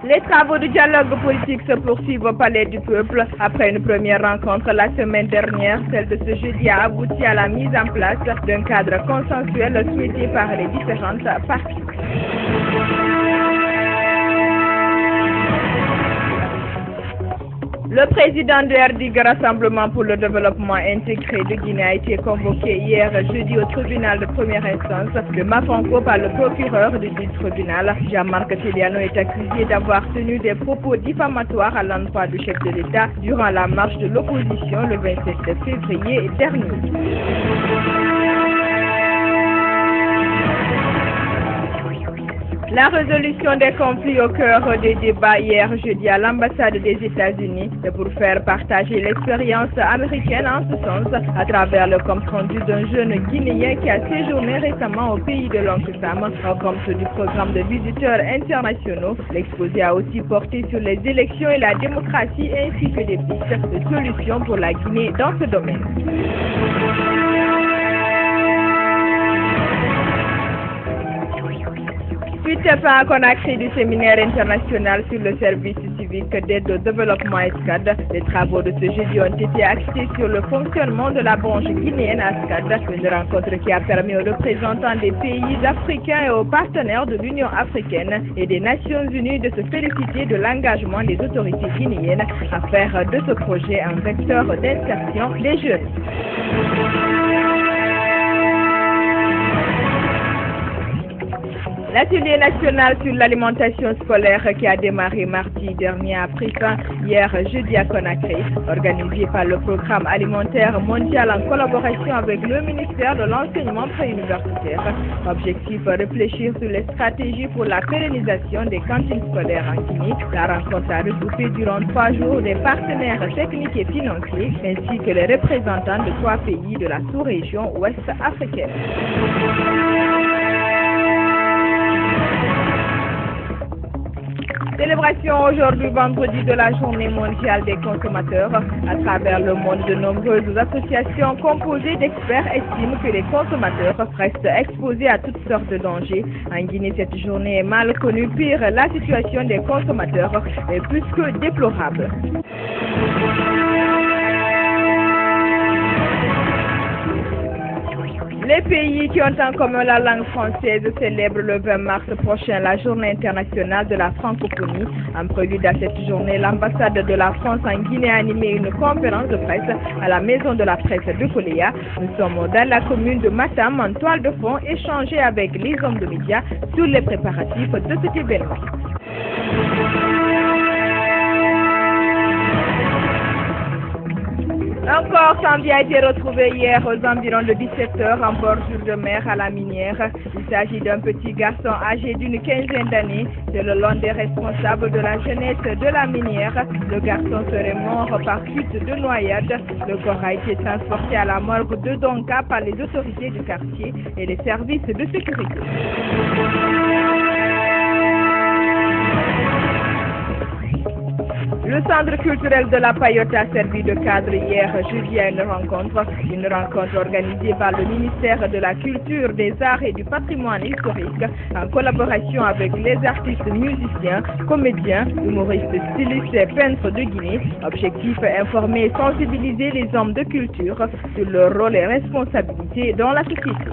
Les travaux de dialogue politique se poursuivent au Palais du Peuple. Après une première rencontre la semaine dernière, celle de ce jeudi a abouti à la mise en place d'un cadre consensuel souhaité par les différentes parties. Le président de RDIG, Rassemblement pour le développement intégré de Guinée, a été convoqué hier jeudi au tribunal de première instance de Mafanko par le procureur du tribunal. Jean-Marc Teliano est accusé d'avoir tenu des propos diffamatoires à l'endroit du chef de l'État durant la marche de l'opposition le 27 février dernier. La résolution des conflits au cœur des débats hier jeudi à l'ambassade des États-Unis est pour faire partager l'expérience américaine en ce sens à travers le compte-rendu d'un jeune Guinéen qui a séjourné récemment au pays de l'oncle Sam en compte du programme de visiteurs internationaux. L'exposé a aussi porté sur les élections et la démocratie ainsi que des pistes de solutions pour la Guinée dans ce domaine. Suite fin à Conakry du séminaire international sur le service civique d'aide au développement ESCAD, les travaux de ce jeudi ont été axés sur le fonctionnement de la branche guinéenne ESCAD, une rencontre qui a permis aux représentants des pays africains et aux partenaires de l'Union africaine et des Nations unies de se féliciter de l'engagement des autorités guinéennes à faire de ce projet un vecteur d'insertion des jeunes. L'atelier national sur l'alimentation scolaire qui a démarré mardi dernier a pris fin hier jeudi à Conakry, organisé par le programme alimentaire mondial en collaboration avec le ministère de l'enseignement préuniversitaire. Objectif, réfléchir sur les stratégies pour la pérennisation des cantines scolaires en Guinée. La rencontre a regroupé durant 3 jours des partenaires techniques et financiers ainsi que les représentants de 3 pays de la sous-région ouest africaine. Célébration aujourd'hui vendredi de la journée mondiale des consommateurs. À travers le monde, de nombreuses associations composées d'experts estiment que les consommateurs restent exposés à toutes sortes de dangers. En Guinée, cette journée est mal connue. Pire, la situation des consommateurs est plus que déplorable. Les pays qui ont en commun la langue française célèbrent le 20 mars prochain la journée internationale de la francophonie. En prélude à cette journée, l'ambassade de la France en Guinée a animé une conférence de presse à la maison de la presse de Koléa. Nous sommes dans la commune de Matam en toile de fond, échangé avec les hommes de médias sur les préparatifs de cet événement. Un corps sans vie a été retrouvé hier aux environs de 17h en bordure de mer à la Minière. Il s'agit d'un petit garçon âgé d'une quinzaine d'années. C'est le l'un des responsables de la jeunesse de la Minière. Le garçon serait mort par suite de noyade. Le corps a été transporté à la morgue de Donka par les autorités du quartier et les services de sécurité. Le centre culturel de la Payotte a servi de cadre hier jeudi à une rencontre organisée par le ministère de la Culture, des Arts et du Patrimoine historique en collaboration avec les artistes musiciens, comédiens, humoristes, stylistes et peintres de Guinée. Objectif, informer et sensibiliser les hommes de culture sur leur rôle et responsabilités dans la société.